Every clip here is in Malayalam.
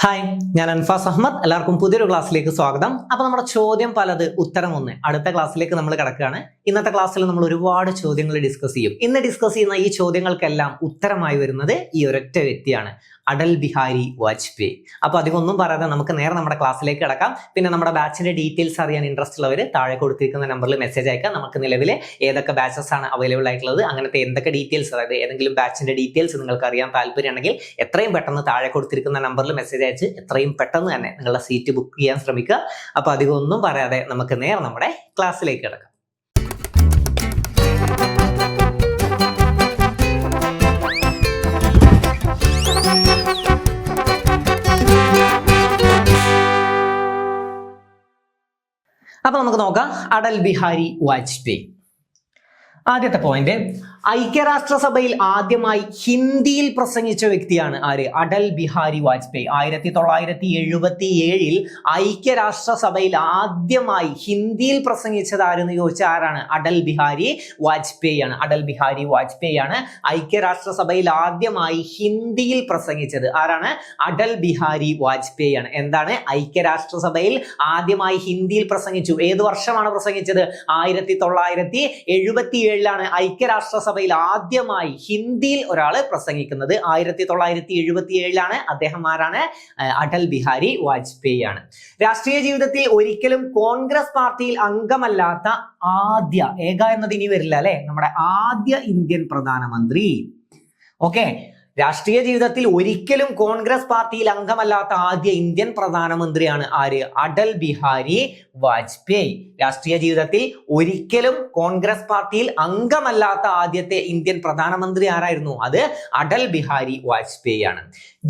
ഹായ്, ഞാൻ അൻഫാസ് അഹമ്മദ്. എല്ലാവർക്കും പുതിയൊരു ക്ലാസ്സിലേക്ക് സ്വാഗതം. അപ്പോൾ നമ്മുടെ ചോദ്യം പലത് ഉത്തരം ഒന്ന് അടുത്ത ക്ലാസ്സിലേക്ക് നമ്മൾ കിടക്കുകയാണ്. ഇന്നത്തെ ക്ലാസ്സിൽ നമ്മൾ ഒരുപാട് ചോദ്യങ്ങൾ ഡിസ്കസ് ചെയ്യും. ഇന്ന് ഡിസ്കസ് ചെയ്യുന്ന ഈ ചോദ്യങ്ങൾക്കെല്ലാം ഉത്തരമായി വരുന്നത് ഈ ഒരൊറ്റ വ്യക്തിയാണ്, അടൽ ബിഹാരി വാജ്പേയി. അപ്പോൾ അധികമൊന്നും പറയാതെ നമുക്ക് നേരെ നമ്മുടെ ക്ലാസ്സിലേക്ക് കിടക്കാം. പിന്നെ നമ്മുടെ ബാച്ചിന്റെ ഡീറ്റെയിൽസ് അറിയാൻ ഇൻട്രസ്റ്റ് ഉള്ളവർ താഴെ കൊടുത്തിരിക്കുന്ന നമ്പറിൽ മെസ്സേജ് അയക്കാം. നമുക്ക് നിലവിലെ ഏതൊക്കെ ബാച്ചസ് ആണ് അവൈലബിൾ ആയിട്ടുള്ളത്, അങ്ങനത്തെ എന്തൊക്കെ ഡീറ്റെയിൽസ്, അതായത് ഏതെങ്കിലും ബാച്ചിന്റെ ഡീറ്റെയിൽസ് നിങ്ങൾക്ക് അറിയാൻ താല്പര്യമുണ്ടെങ്കിൽ എത്രയും പെട്ടെന്ന് താഴെ കൊടുത്തിരിക്കുന്ന നമ്പറിൽ മെസ്സേജ് അയച്ച് എത്രയും പെട്ടെന്ന് തന്നെ നിങ്ങളുടെ സീറ്റ് ബുക്ക് ചെയ്യാൻ ശ്രമിക്കുക. അപ്പോൾ അധികമൊന്നും പറയാതെ നമുക്ക് നേരെ നമ്മുടെ ക്ലാസ്സിലേക്ക് കിടക്കാം. അപ്പൊ നമുക്ക് നോക്കാം, അടൽ ബിഹാരി വാജ്പേയി. ആദ്യത്തെ പോയിന്റ്, ഐക്യരാഷ്ട്രസഭയിൽ ആദ്യമായി ഹിന്ദിയിൽ പ്രസംഗിച്ച വ്യക്തിയാണ് ആര്? അടൽ ബിഹാരി വാജ്പേയി. 1977 ഐക്യരാഷ്ട്രസഭയിൽ ആദ്യമായി ഹിന്ദിയിൽ പ്രസംഗിച്ചത് ആരെന്ന് ചോദിച്ചാൽ ആരാണ്? അടൽ ബിഹാരി വാജ്പേയി ആണ്. അടൽ ബിഹാരി വാജ്പേയി ആണ് ഐക്യരാഷ്ട്രസഭയിൽ ആദ്യമായി ഹിന്ദിയിൽ പ്രസംഗിച്ചത്. ആരാണ്? അടൽ ബിഹാരി വാജ്പേയി ആണ്. എന്താണ്? ഐക്യരാഷ്ട്രസഭയിൽ ആദ്യമായി ഹിന്ദിയിൽ പ്രസംഗിച്ചു. ഏത് വർഷമാണ് പ്രസംഗിച്ചത്? 1977 ഐക്യരാഷ്ട്രസഭയിൽ ആദ്യമായി ഹിന്ദിയിൽ ഒരാൾ പ്രസംഗിക്കുന്നത്. 1977 അദ്ദേഹം ആരാണ്? അടൽ ബിഹാരി വാജ്പേയി ആണ്. രാഷ്ട്രീയ ജീവിതത്തിൽ ഒരിക്കലും കോൺഗ്രസ് പാർട്ടിയിൽ അംഗമല്ലാത്ത ആദ്യ, ഏക എന്നത് ഇനി വരില്ല അല്ലെ, നമ്മുടെ ആദ്യ ഇന്ത്യൻ പ്രധാനമന്ത്രി. ഓക്കെ, രാഷ്ട്രീയ ജീവിതത്തിൽ ഒരിക്കലും കോൺഗ്രസ് പാർട്ടിയിൽ അംഗമല്ലാത്ത ആദ്യ ഇന്ത്യൻ പ്രധാനമന്ത്രിയാണ് ആര്? അടൽ ബിഹാരി വാജ്പേയി. രാഷ്ട്രീയ ജീവിതത്തിൽ ഒരിക്കലും കോൺഗ്രസ് പാർട്ടിയിൽ അംഗമല്ലാത്ത ആദ്യത്തെ ഇന്ത്യൻ പ്രധാനമന്ത്രി ആരായിരുന്നു? അത് അടൽ ബിഹാരി വാജ്പേയി ആണ്.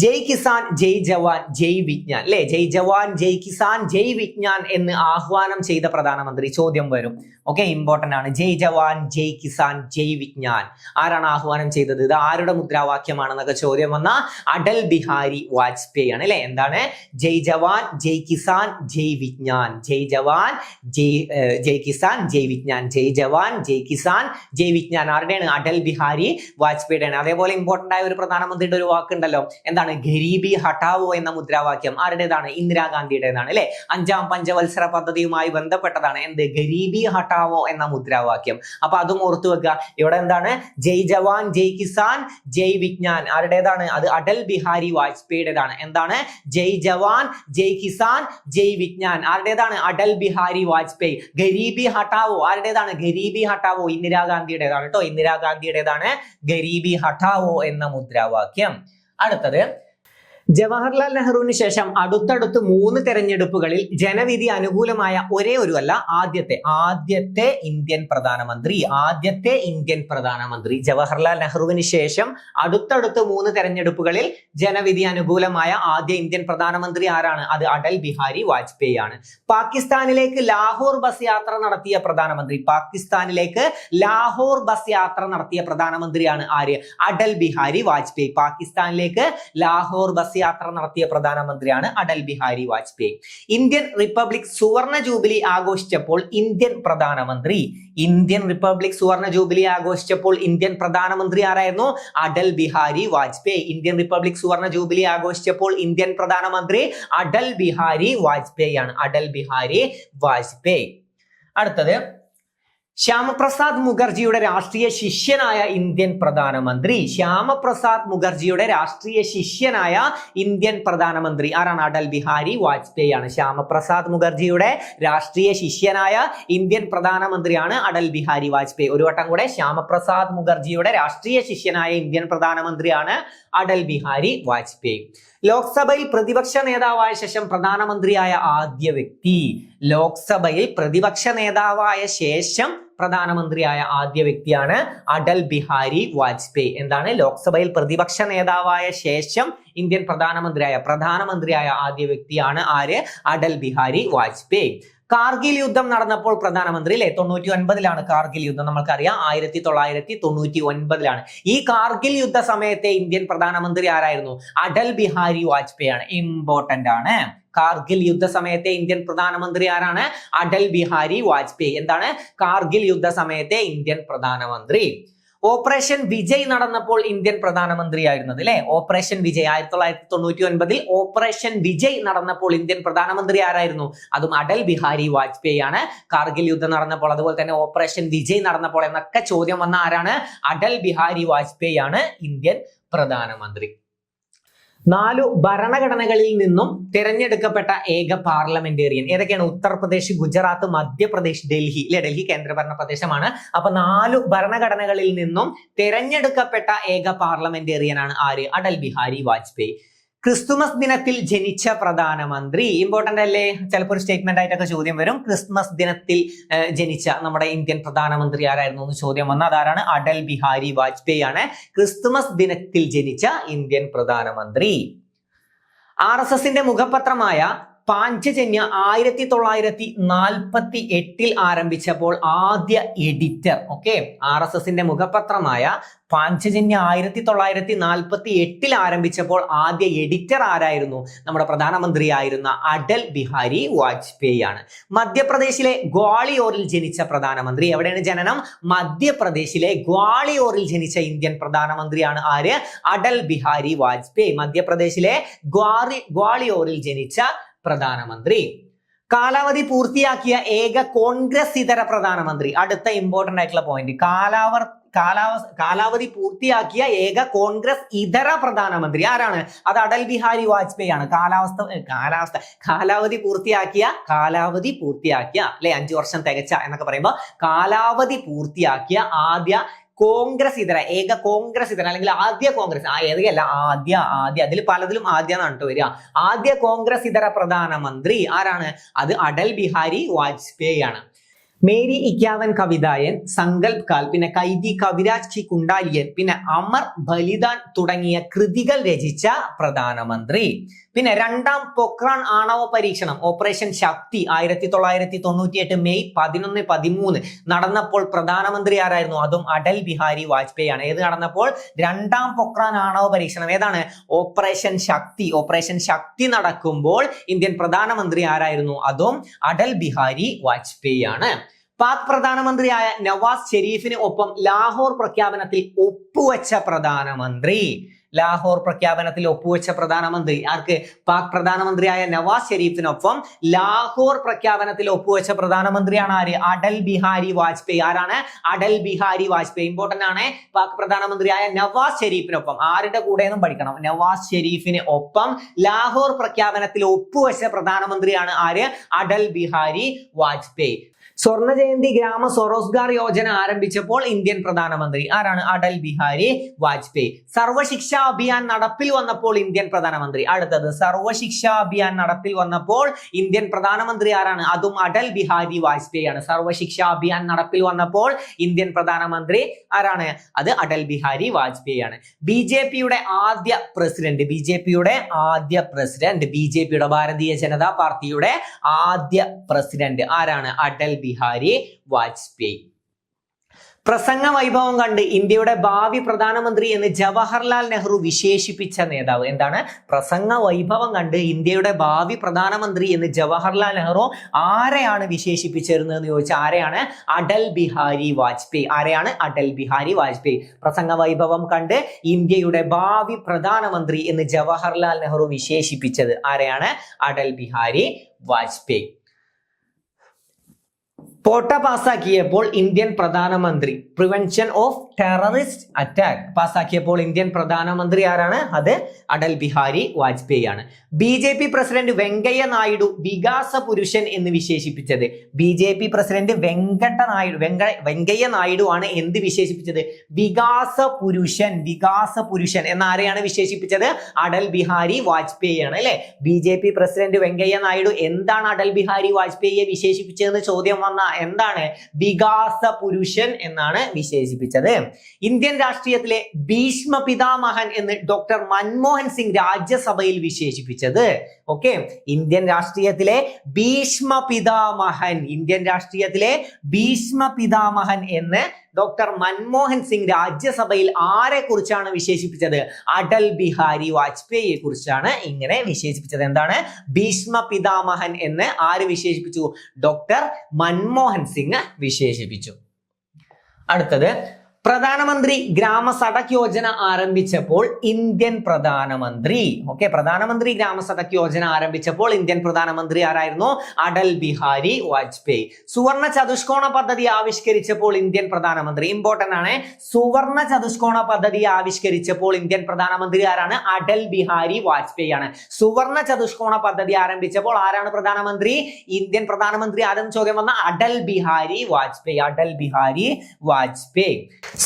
ജയ് കിസാൻ, ജയ് ജവാൻ, ജയ് വിജ്ഞാൻ, അല്ലെ? ജയ് ജവാൻ, ജയ് കിസാൻ, ജയ് വിജ്ഞാൻ എന്ന് ആഹ്വാനം ചെയ്ത പ്രധാനമന്ത്രി. ചോദ്യം വരും. ഓക്കെ, ഇമ്പോർട്ടന്റ് ആണ്. ജയ് ജവാൻ, ജയ് കിസാൻ, ജയ് വിജ്ഞാൻ ആരാണ് ആഹ്വാനം ചെയ്തത്? ഇത് ആരുടെ മുദ്രാവാക്യമാണെന്നൊക്കെ ചോദ്യം വന്ന അടൽ ബിഹാരി വാജ്പേയി ആണ്, അല്ലെ? എന്താണ്? ജയ് ജവാൻ, ജയ് കിസാൻ, ജയ് വിജ്ഞാൻ. ജയ് ജവാൻ, ജയ് കിസാൻ, ജയ് വിജ്ഞാൻ. ജയ് ജവാൻ, ജയ് കിസാൻ, ജയ് വിജ്ഞാൻ ആരുടെയാണ്? അടൽ ബിഹാരി വാജ്പേയിയുടെ ആണ്. അതേപോലെ ഇമ്പോർട്ടന്റ് ആയ ഒരു പ്രധാനമന്ത്രിയുടെ ഒരു വാക്കുണ്ടല്ലോ, എന്താണ്? ഗരീബി ഹട്ടാവോ എന്ന മുദ്രാവാക്യം ആരുടേതാണ്? ഇന്ദിരാഗാന്ധിയുടേതാണ്, അല്ലെ? 5ാം പഞ്ചവത്സര പദ്ധതിയുമായി ബന്ധപ്പെട്ടതാണ് എന്ത്? ഗരീബി ഹട്ടാവോ എന്ന മുദ്രാവാക്യം. അപ്പൊ അതും ഓർത്തു വെക്കുക. ഇവിടെ എന്താണ്? ജയ് ജവാൻ, ജയ് കിസാൻ, ജയ് വിജ്ഞാൻ ആരുടേതാണ്? അത് അടൽ ബിഹാരി വാജ്പേയിയുടേതാണ്. എന്താണ്? ജയ് ജവാൻ, ജയ് കിസാൻ, ജയ് വിജ്ഞാൻ ആരുടേതാണ്? അടൽ ബിഹാരി വാജ്പേയി. ഗരീബി ഹട്ടാവോ ആരുടേതാണ്? ഗരീബി ഹട്ടാവോ ഇന്ദിരാഗാന്ധിയുടേതാണ് കേട്ടോ. ഇന്ദിരാഗാന്ധിയുടേതാണ് ഗരീബി ഹട്ടാവോ എന്ന മുദ്രാവാക്യം. അടുത്തത്, ജവഹർലാൽ നെഹ്റുവിന് ശേഷം അടുത്തടുത്ത് 3 തെരഞ്ഞെടുപ്പുകളിൽ ജനവിധി അനുകൂലമായ ഒരേ ഒരു അല്ല, ആദ്യത്തെ ഇന്ത്യൻ പ്രധാനമന്ത്രി ജവഹർലാൽ നെഹ്റുവിന് ശേഷം അടുത്തടുത്ത് 3 തെരഞ്ഞെടുപ്പുകളിൽ ജനവിധി അനുകൂലമായ ആദ്യ ഇന്ത്യൻ പ്രധാനമന്ത്രി ആരാണ്? അത് അടൽ ബിഹാരി വാജ്പേയി ആണ്. പാകിസ്ഥാനിലേക്ക് ലാഹോർ ബസ് യാത്ര നടത്തിയ പ്രധാനമന്ത്രിയാണ് ആര്? അടൽ ബിഹാരി വാജ്പേയി. പാകിസ്ഥാനിലേക്ക് ലാഹോർ ബസ് യാത്ര നടത്തിയ പ്രധാനമന്ത്രിയാണ് അടൽ ബിഹാരി വാജ്പേയി. ഇന്ത്യൻ റിപ്പബ്ലിക് സുവർണ ജൂബിലി ആഘോഷിച്ചപ്പോൾ ഇന്ത്യൻ പ്രധാനമന്ത്രി ആരായിരുന്നു? അടൽ ബിഹാരി വാജ്പേയി. ഇന്ത്യൻ റിപ്പബ്ലിക് സുവർണ ജൂബിലി ആഘോഷിച്ചപ്പോൾ ഇന്ത്യൻ പ്രധാനമന്ത്രി അടൽ ബിഹാരി വാജ്പേയി ആണ്. അടൽ ബിഹാരി വാജ്പേയി. അടുത്തത്, ശ്യാമപ്രസാദ് മുഖർജിയുടെ രാഷ്ട്രീയ ശിഷ്യനായ ഇന്ത്യൻ പ്രധാനമന്ത്രി ആരാണ്? അടൽ ബിഹാരി വാജ്പേയി ആണ്. ശ്യാമപ്രസാദ് മുഖർജിയുടെ രാഷ്ട്രീയ ശിഷ്യനായ ഇന്ത്യൻ പ്രധാനമന്ത്രിയാണ് അടൽ ബിഹാരി വാജ്പേയി. ഒരു വട്ടം കൂടെ, ശ്യാമപ്രസാദ് മുഖർജിയുടെ രാഷ്ട്രീയ ശിഷ്യനായ ഇന്ത്യൻ പ്രധാനമന്ത്രിയാണ് അടൽ ബിഹാരി വാജ്പേയി. ലോക്സഭയിൽ പ്രതിപക്ഷ നേതാവായ ശേഷം പ്രധാനമന്ത്രിയായ ആദ്യ വ്യക്തി. ലോക്സഭയിൽ പ്രതിപക്ഷ നേതാവായ ശേഷം പ്രധാനമന്ത്രിയായ ആദ്യ വ്യക്തിയാണ് അടൽ ബിഹാരി വാജ്പേയി. എന്താണ്? ലോക്സഭയിൽ പ്രതിപക്ഷ നേതാവായ ശേഷം ഇന്ത്യൻ പ്രധാനമന്ത്രിയായ ആദ്യ വ്യക്തിയാണ് ആര്? അടൽ ബിഹാരി വാജ്പേയി. കാർഗിൽ യുദ്ധം നടന്നപ്പോൾ പ്രധാനമന്ത്രി, അല്ലെ? 99 കാർഗിൽ യുദ്ധം, നമ്മൾക്കറിയാം. 1999 ഈ കാർഗിൽ യുദ്ധ സമയത്തെ ഇന്ത്യൻ പ്രധാനമന്ത്രി ആരായിരുന്നു? അടൽ ബിഹാരി വാജ്പേയി ആണ്. ഇമ്പോർട്ടന്റ് ആണ്. കാർഗിൽ യുദ്ധ സമയത്തെ ഇന്ത്യൻ പ്രധാനമന്ത്രി ആരാണ്? അടൽ ബിഹാരി വാജ്പേയി. എന്താണ്? കാർഗിൽ യുദ്ധ സമയത്തെ ഇന്ത്യൻ പ്രധാനമന്ത്രി. ഓപ്പറേഷൻ വിജയ് നടന്നപ്പോൾ ഇന്ത്യൻ പ്രധാനമന്ത്രിയായിരുന്നത് അല്ലെ, ഓപ്പറേഷൻ വിജയ് 1999 ഓപ്പറേഷൻ വിജയ് നടന്നപ്പോൾ ഇന്ത്യൻ പ്രധാനമന്ത്രി ആരായിരുന്നു? അതും അടൽ ബിഹാരി വാജ്പേയി ആണ്. കാർഗിൽ യുദ്ധം നടന്നപ്പോൾ, അതുപോലെ തന്നെ ഓപ്പറേഷൻ വിജയ് നടന്നപ്പോൾ എന്നൊക്കെ ചോദ്യം വന്ന ആരാണ്? അടൽ ബിഹാരി വാജ്പേയി ആണ് ഇന്ത്യൻ പ്രധാനമന്ത്രി. 4 ഭരണഘടനകളിൽ നിന്നും തിരഞ്ഞെടുക്കപ്പെട്ട ഏക പാർലമെന്റേറിയൻ ഏതൊക്കെയാണ്? ഉത്തർപ്രദേശ്, ഗുജറാത്ത്, മധ്യപ്രദേശ്, ഡൽഹി അല്ലെ, ഡൽഹി കേന്ദ്രഭരണ പ്രദേശമാണ്. അപ്പൊ 4 ഭരണഘടനകളിൽ നിന്നും തിരഞ്ഞെടുക്കപ്പെട്ട ഏക പാർലമെന്റേറിയൻ ആണ് ആര്? അടൽ ബിഹാരി വാജ്പേയി. ക്രിസ്തുമസ് ദിനത്തിൽ ജനിച്ച പ്രധാനമന്ത്രി ഇമ്പോർട്ടന്റ് അല്ലേ? ചിലപ്പോൾ ഒരു സ്റ്റേറ്റ്മെന്റ് ആയിട്ടൊക്കെ ചോദ്യം വരും. ക്രിസ്മസ് ദിനത്തിൽ ജനിച്ച നമ്മുടെ ഇന്ത്യൻ പ്രധാനമന്ത്രി ആരായിരുന്നു എന്ന് ചോദ്യം വന്ന അതാരാണ്? അടൽ ബിഹാരി വാജ്പേയി ആണ് ക്രിസ്തുമസ് ദിനത്തിൽ ജനിച്ച ഇന്ത്യൻ പ്രധാനമന്ത്രി. RSSന്റെ മുഖപത്രമായ പാഞ്ചജന്യ 1948 ആരംഭിച്ചപ്പോൾ ആദ്യ എഡിറ്റർ, ഓക്കെ, RSSന്റെ മുഖപത്രമായ പാഞ്ചജന്യ 1948 ആരംഭിച്ചപ്പോൾ ആദ്യ എഡിറ്റർ ആരായിരുന്നു? നമ്മുടെ പ്രധാനമന്ത്രിയായിരുന്ന അടൽ ബിഹാരി വാജ്പേയി ആണ്. മധ്യപ്രദേശിലെ ഗ്വാളിയോറിൽ ജനിച്ച പ്രധാനമന്ത്രി. എവിടെയാണ് ജനനം? മധ്യപ്രദേശിലെ ഗ്വാളിയോറിൽ ജനിച്ച ഇന്ത്യൻ പ്രധാനമന്ത്രിയാണ് ആര്? അടൽ ബിഹാരി വാജ്പേയി. മധ്യപ്രദേശിലെ ഗ്വാളിയോറിൽ ജനിച്ച പ്രധാനമന്ത്രി. കാലാവധി പൂർത്തിയാക്കിയ ഏക കോൺഗ്രസ് ഇതര പ്രധാനമന്ത്രി. അടുത്ത ഇമ്പോർട്ടന്റ് ആയിട്ടുള്ള പോയിന്റ്, കാലാവധി പൂർത്തിയാക്കിയ ഏക കോൺഗ്രസ് ഇതര പ്രധാനമന്ത്രി ആരാണ്? അത് അടൽ ബിഹാരി വാജ്പേയി ആണ്. കാലാവധി പൂർത്തിയാക്കിയ അല്ലെ, 5 വർഷം തികച്ച എന്നൊക്കെ പറയുമ്പോൾ കാലാവധി പൂർത്തിയാക്കിയ ആദ്യ കോൺഗ്രസ് ഇതര, ഏക കോൺഗ്രസ് ഇതര അല്ലെങ്കിൽ ആദ്യ കോൺഗ്രസ്, ഏതൊക്കെയല്ല, ആദ്യ അതിൽ പലതിലും ആദ്യ എന്നാണ് വരിക. ആദ്യ കോൺഗ്രസ് ഇതര പ്രധാനമന്ത്രി ആരാണ്? അത് അടൽ ബിഹാരി വാജ്പേയി ആണ്. മേരി 51 കവിതായൻ, സങ്കൽപ് കാൽ, പിന്നെ കൈദി കവിരാജ് കി കുണ്ടാലിയൻ, പിന്നെ അമർ ബലിദാൻ തുടങ്ങിയ കൃതികൾ രചിച്ച പ്രധാനമന്ത്രി. പിന്നെ 2ാം പൊക്രാൻ ആണവ പരീക്ഷണം ഓപ്പറേഷൻ ശക്തി 1998 മെയ് 11, 13 നടന്നപ്പോൾ പ്രധാനമന്ത്രി ആരായിരുന്നു? അതും അടൽ ബിഹാരി വാജ്പേയി ആണ്. ഏത് നടന്നപ്പോൾ? 2ാം പൊക്രാൻ ആണവ പരീക്ഷണം. ഏതാണ്? ഓപ്പറേഷൻ ശക്തി നടക്കുമ്പോൾ ഇന്ത്യൻ പ്രധാനമന്ത്രി ആരായിരുന്നു? അതും അടൽ ബിഹാരി വാജ്പേയി ആണ്. പാക് പ്രധാനമന്ത്രിയായ നവാസ് ഷെരീഫിന് ഒപ്പം ലാഹോർ പ്രഖ്യാപനത്തിൽ ഒപ്പുവെച്ച പ്രധാനമന്ത്രി. ആർക്ക്? പാക് പ്രധാനമന്ത്രിയായ നവാസ് ഷെരീഫിനൊപ്പം ലാഹോർ പ്രഖ്യാപനത്തിൽ ഒപ്പുവെച്ച പ്രധാനമന്ത്രിയാണ് ആര്? അടൽ ബിഹാരി വാജ്പേയി. ആരാണ്? അടൽ ബിഹാരി വാജ്പേയി. ഇമ്പോർട്ടന്റ് ആണ്. പാക് പ്രധാനമന്ത്രിയായ നവാസ് ഷെരീഫിനൊപ്പം, ആരുടെ കൂടെ എന്നും പഠിക്കണം, നവാസ് ഷെരീഫിന് ഒപ്പം ലാഹോർ പ്രഖ്യാപനത്തിൽ ഒപ്പുവെച്ച പ്രധാനമന്ത്രിയാണ് ആര്? അടൽ ബിഹാരി വാജ്പേയി. സ്വർണ്ണ ജയന്തി ഗ്രാമ സ്വരോസ്ഗാർ യോജന ആരംഭിച്ചപ്പോൾ ഇന്ത്യൻ പ്രധാനമന്ത്രി ആരാണ്? അടൽ ബിഹാരി വാജ്പേയി. സർവശിക്ഷ അഭിയാൻ നടപ്പിൽ വന്നപ്പോൾ ഇന്ത്യൻ പ്രധാനമന്ത്രി. അടുത്തത്, സർവശിക്ഷ അഭിയാൻ നടപ്പിൽ വന്നപ്പോൾ ഇന്ത്യൻ പ്രധാനമന്ത്രി ആരാണ്? അതും അടൽ ബിഹാരി വാജ്പേയി ആണ്. സർവശിക്ഷ അഭിയാൻ നടപ്പിൽ വന്നപ്പോൾ ഇന്ത്യൻ പ്രധാനമന്ത്രി ആരാണ്? അത് അടൽ ബിഹാരി വാജ്പേയി ആണ്. ബിജെപിയുടെ ആദ്യ പ്രസിഡന്റ്, ഭാരതീയ ജനതാ പാർട്ടിയുടെ ആദ്യ പ്രസിഡന്റ് ആരാണ്? അടൽ ബിഹാരി വാജ്പേയി. പ്രസംഗ വൈഭവം കണ്ട് ഇന്ത്യയുടെ ഭാവി പ്രധാനമന്ത്രി എന്ന് ജവഹർലാൽ നെഹ്റു വിശേഷിപ്പിച്ച നേതാവ്. എന്താണ്? പ്രസംഗ വൈഭവം കണ്ട് ഇന്ത്യയുടെ ഭാവി പ്രധാനമന്ത്രി എന്ന് ജവഹർലാൽ നെഹ്റു ആരെയാണ് വിശേഷിപ്പിച്ചിരുന്നത് എന്ന് ചോദിച്ചാൽ ആരെയാണ്? അടൽ ബിഹാരി വാജ്പേയി. ആരെയാണ്? അടൽ ബിഹാരി വാജ്പേയി. പ്രസംഗ വൈഭവം കണ്ട് ഇന്ത്യയുടെ ഭാവി പ്രധാനമന്ത്രി എന്ന് ജവഹർലാൽ നെഹ്റു വിശേഷിപ്പിച്ചത് ആരെയാണ്? അടൽ ബിഹാരി വാജ്പേയി. പോട്ട പാസാക്കിയപ്പോൾ ഇന്ത്യൻ പ്രധാനമന്ത്രി, പ്രിവെൻഷൻ ഓഫ് ടെററിസ്റ്റ് അറ്റാക്ക് പാസാക്കിയപ്പോൾ ഇന്ത്യൻ പ്രധാനമന്ത്രി ആരാണ്? അത് അടൽ ബിഹാരി വാജ്പേയി ആണ്. BJP പ്രസിഡന്റ് വെങ്കയ്യ നായിഡു വികാസ പുരുഷൻ എന്ന് വിശേഷിപ്പിച്ചത്. BJP പ്രസിഡന്റ് വെങ്കയ്യ നായിഡു ആണ് എന്ത് വിശേഷിപ്പിച്ചത്? വികാസ പുരുഷൻ എന്നാരെയാണ് വിശേഷിപ്പിച്ചത്? അടൽ ബിഹാരി വാജ്പേയി ആണ് അല്ലെ. BJP പ്രസിഡന്റ് വെങ്കയ്യ നായിഡു എന്താണ് അടൽ ബിഹാരി വാജ്പേയിയെ വിശേഷിപ്പിച്ചതെന്ന് ചോദ്യം വന്ന എന്താണ്? വികാസ പുരുഷൻ എന്നാണ് വിശേഷിപ്പിച്ചത്. ഇന്ത്യൻ രാഷ്ട്രീയത്തിലെ ഭീഷ്മ പിതാമഹൻ എന്ന് ഡോക്ടർ മൻമോഹൻ സിംഗ് രാജ്യസഭയിൽ വിശേഷിപ്പിച്ചത്. ഓക്കെ, ഇന്ത്യൻ രാഷ്ട്രീയത്തിലെ ഭീഷ്മ പിതാമഹൻ എന്ന് ഡോക്ടർ മൻമോഹൻ സിംഗ് രാജ്യസഭയിൽ ആരെ കുറിച്ചാണ് വിശേഷിപ്പിച്ചത്? അടൽ ബിഹാരി വാജ്പേയിയെ കുറിച്ചാണ് ഇങ്ങനെ വിശേഷിപ്പിച്ചത്. എന്താണ്? ഭീഷ്മ പിതാമഹൻ എന്ന് ആര് വിശേഷിപ്പിച്ചു? ഡോക്ടർ മൻമോഹൻ സിംഗ് വിശേഷിപ്പിച്ചു. അടുത്തത്, പ്രധാനമന്ത്രി ഗ്രാമ സഡക് യോജന ആരംഭിച്ചപ്പോൾ ഇന്ത്യൻ പ്രധാനമന്ത്രി പ്രധാനമന്ത്രി ഗ്രാമ സഡക് യോജന ആരംഭിച്ചപ്പോൾ ഇന്ത്യൻ പ്രധാനമന്ത്രി ആരായിരുന്നു? അടൽ ബിഹാരി വാജ്പേയി. സുവർണ ചതുഷ്കോണ പദ്ധതി ആവിഷ്കരിച്ചപ്പോൾ ഇന്ത്യൻ പ്രധാനമന്ത്രി, ഇമ്പോർട്ടന്റ് ആണ്, സുവർണ ചതുഷ്കോണ പദ്ധതി ആവിഷ്കരിച്ചപ്പോൾ ഇന്ത്യൻ പ്രധാനമന്ത്രി ആരാണ്? അടൽ ബിഹാരി വാജ്പേയി ആണ്. സുവർണ ചതുഷ്കോണ പദ്ധതി ആരംഭിച്ചപ്പോൾ ആരാണ് പ്രധാനമന്ത്രി? ഇന്ത്യൻ പ്രധാനമന്ത്രി ആരെന്ന് ചോദ്യം വന്ന അടൽ ബിഹാരി വാജ്പേയി. അടൽ ബിഹാരി വാജ്പേയി.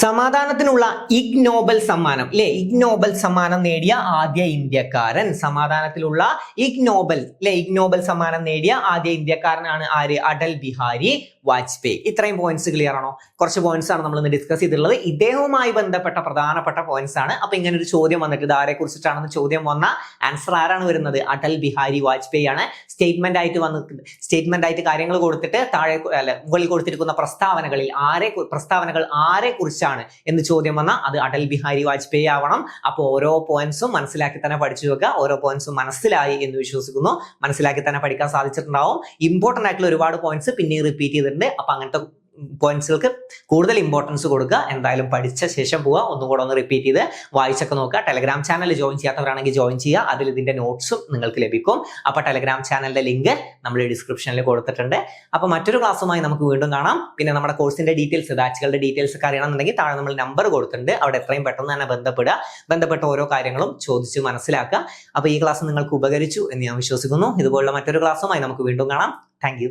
സമാധാനത്തിനുള്ള ഇഗ് നോബൽ സമ്മാനം ഇഗ് നോബൽ സമ്മാനം നേടിയ ആദ്യ ഇന്ത്യക്കാരൻ. സമാധാനത്തിലുള്ള ഇഗ് നോബൽ സമ്മാനം നേടിയ ആദ്യ ഇന്ത്യക്കാരനാണ് ആര്? അടൽ ബിഹാരി വാജ്പേയി. ഇത്രയും പോയിന്റ്സ് ക്ലിയർ ആണോ? കുറച്ച് പോയിന്റ്സ് ആണ് നമ്മൾ ഇന്ന് ഡിസ്കസ് ചെയ്തിട്ടുള്ളത്. ഇദ്ദേഹവുമായി ബന്ധപ്പെട്ട പ്രധാനപ്പെട്ട പോയിന്റ്സ് ആണ്. അപ്പൊ ഇങ്ങനെ ഒരു ചോദ്യം വന്നിട്ട് ഇത് ആരെ കുറിച്ചിട്ടാണെന്ന് ചോദ്യം വന്ന ആൻസർ ആരാണ് വരുന്നത്? അടൽ ബിഹാരി വാജ്പേയി ആണ്. സ്റ്റേറ്റ്മെന്റ് ആയിട്ട് കാര്യങ്ങൾ കൊടുത്തിട്ട് മുകളിൽ കൊടുത്തിരിക്കുന്ന പ്രസ്താവനകൾ ആരെ കുറിച്ചാണ് എന്ന് ചോദ്യം വന്നാൽ അത് അടൽ ബിഹാരി വാജ്പേയി ആവണം. അപ്പോൾ ഓരോ പോയിന്റ്സും മനസ്സിലാക്കി തന്നെ പഠിച്ചു വെക്കുക. ഓരോ പോയിന്റ്സും മനസ്സിലായി എന്ന് വിശ്വസിക്കുന്നു. മനസ്സിലാക്കി തന്നെ പഠിക്കാൻ സാധിച്ചിട്ടുണ്ടാവും. ഇമ്പോർട്ടന്റ് ആയിട്ടുള്ള ഒരുപാട് പോയിന്റ്സ് പിന്നെ റിപ്പീറ്റ് ചെയ്തിട്ടുണ്ട്. അപ്പൊ അങ്ങനത്തെ പോയിന്റ്സുകൾക്ക് കൂടുതൽ ഇമ്പോർട്ടൻസ് കൊടുക്കുക. എന്തായാലും പഠിച്ച ശേഷം പോവുക, ഒന്നുകൂടെ ഒന്ന് റിപ്പീറ്റ് ചെയ്ത് വായിച്ചൊക്കെ നോക്കുക. ടെലഗ്രാം ചാനൽ ജോയിൻ ചെയ്യാത്തവരാണെങ്കിൽ ജോയിൻ ചെയ്യുക. അതിൽ ഇതിന്റെ നോട്ട്സും നിങ്ങൾക്ക് ലഭിക്കും. അപ്പൊ ടെലഗ്രാം ചാനലിന്റെ ലിങ്ക് നമ്മൾ ഡിസ്ക്രിപ്ഷനിൽ കൊടുത്തിട്ടുണ്ട്. അപ്പൊ മറ്റൊരു ക്ലാസ്സുമായി നമുക്ക് വീണ്ടും കാണാം. പിന്നെ നമ്മുടെ കോഴ്സിന്റെ ഡീറ്റെയിൽസ്, ബാച്ചുകളുടെ ഡീറ്റെയിൽസ് ഒക്കെ അറിയണമെന്നുണ്ടെങ്കിൽ താഴെ നമ്മൾ നമ്പർ കൊടുത്തിട്ടുണ്ട്. അവിടെ എത്രയും പെട്ടെന്ന് തന്നെ ബന്ധപ്പെട്ട ഓരോ കാര്യങ്ങളും ചോദിച്ച് മനസ്സിലാക്കുക. അപ്പൊ ഈ ക്ലാസ് നിങ്ങൾക്ക് ഉപകരിച്ചു എന്ന് ഞാൻ വിശ്വസിക്കുന്നു. ഇതുപോലുള്ള മറ്റൊരു ക്ലാസ്സുമായി നമുക്ക് വീണ്ടും കാണാം. താങ്ക്